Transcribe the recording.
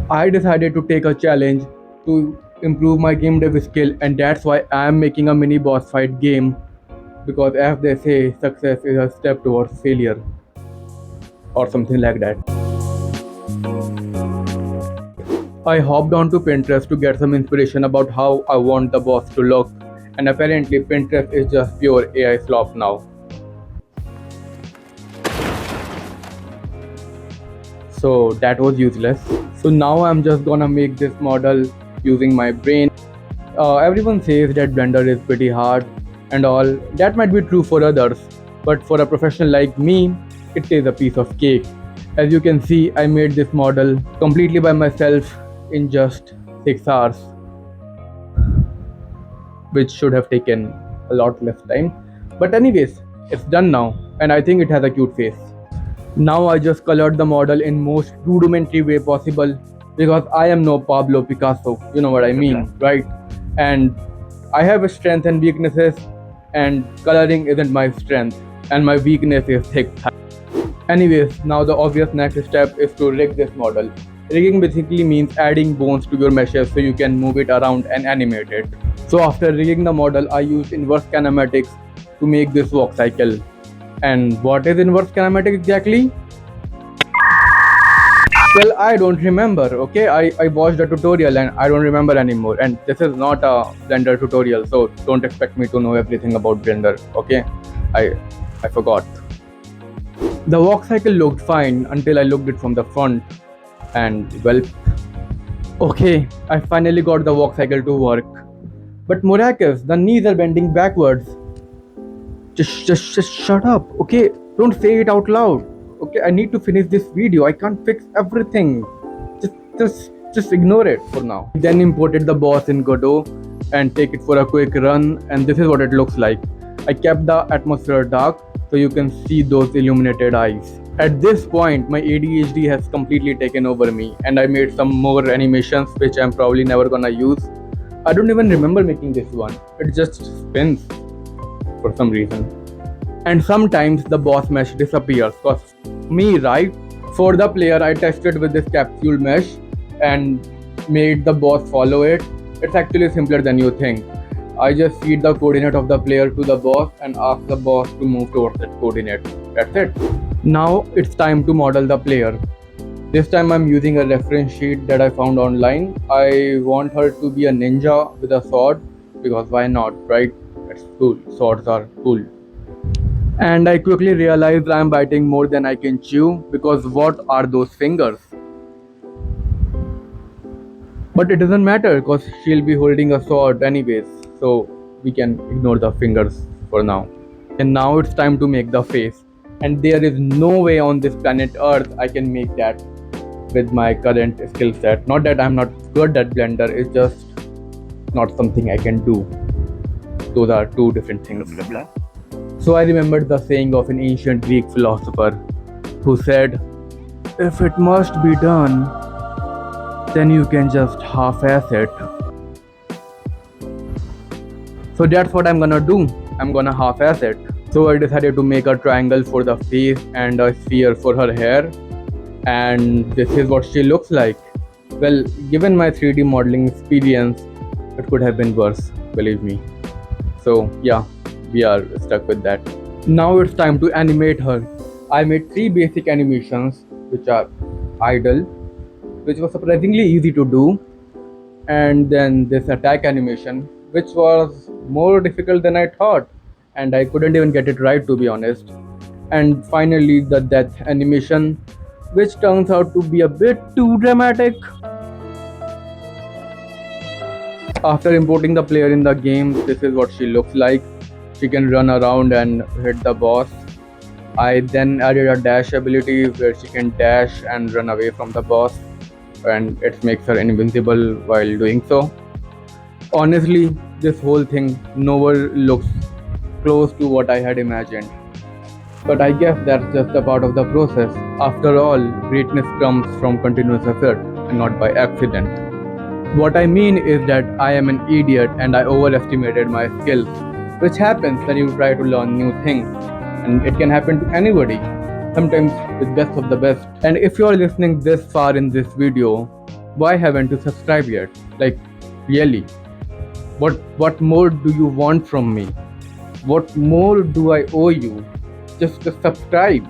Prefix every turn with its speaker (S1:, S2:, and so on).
S1: I decided to take a challenge to improve my game dev skill, and that's why I am making a mini boss fight game. Because, as they say, success is a step towards failure, or something like that. I hopped onto Pinterest to get some inspiration about how I want the boss to look, and apparently, Pinterest is just pure AI slop now. So that was useless. So now I'm just gonna make this model using my brain. Everyone says that Blender is pretty hard and all. That might be true for others, but for a professional like me, it is a piece of cake. As you can see, I made this model completely by myself in just 6 hours, which should have taken a lot less time. But anyways, it's done now, and I think it has a cute face. Now I just colored the model in most rudimentary way possible because I am no Pablo Picasso, you know what I mean, right? And I have a strength and weaknesses, and coloring isn't my strength, and my weakness is thick thigh. Anyways, now the obvious next step is to rig this model. Rigging basically means adding bones to your meshes so you can move it around and animate it. So after rigging the model, I used inverse kinematics to make this walk cycle. And what is inverse kinematics exactly? Well, I don't remember, okay? I watched a tutorial and I don't remember anymore. And this is not a Blender tutorial, so don't expect me to know everything about Blender, okay? I I forgot. The walk cycle looked fine until I looked it from the front, and well, okay, I finally got the walk cycle to work. But Murakis, the knees are bending backwards. Just shut up, okay? Don't say it out loud. Okay, I need to finish this video. I can't fix everything. Just ignore it for now. Then imported the boss in Godot and take it for a quick run, and this is what it looks like. I kept the atmosphere dark so you can see those illuminated eyes. At this point, my ADHD has completely taken over me, and I made some more animations which I'm probably never gonna use. I don't even remember making this one. It just spins for some reason. And sometimes the boss mesh disappears. Cause me, right? For the player, I tested with this capsule mesh and made the boss follow it. It's actually simpler than you think. I just feed the coordinate of the player to the boss and ask the boss to move towards that coordinate. That's it. Now it's time to model the player. This time I'm using a reference sheet that I found online. I want her to be a ninja with a sword because why not, right? It's cool. Swords are cool. And I quickly realized I'm biting more than I can chew because what are those fingers? But it doesn't matter because she'll be holding a sword anyways, so we can ignore the fingers for now. And now it's time to make the face. And there is no way on this planet Earth I can make that with my current skill set. Not that I'm not good at Blender, it's just not something I can do. Those are two different things. Blah, blah, blah. So I remembered the saying of an ancient Greek philosopher who said, "If it must be done, then you can just half-ass it." So that's what I'm gonna do. I'm gonna half-ass it. So I decided to make a triangle for the face and a sphere for her hair. And this is what she looks like. Well, given my 3D modeling experience, it could have been worse, believe me. So yeah, we are stuck with that. Now it's time to animate her. I made 3 basic animations which are idle, which was surprisingly easy to do, and then this attack animation which was more difficult than I thought, and I couldn't even get it right to be honest. And finally the death animation, which turns out to be a bit too dramatic. After importing the player in the game, this is what she looks like. She can run around and hit the boss. I then added a dash ability where she can dash and run away from the boss, and it makes her invincible while doing so. Honestly, this whole thing nowhere looks close to what I had imagined. But I guess that's just a part of the process. After all, greatness comes from continuous effort and not by accident. What I mean is that I am an idiot and I overestimated my skills, which happens when you try to learn new things. And it can happen to anybody, sometimes with best of the best. And if you are listening this far in this video, Why haven't you subscribed yet? Like, really? What more do you want from me? What more do I owe you? Just subscribe.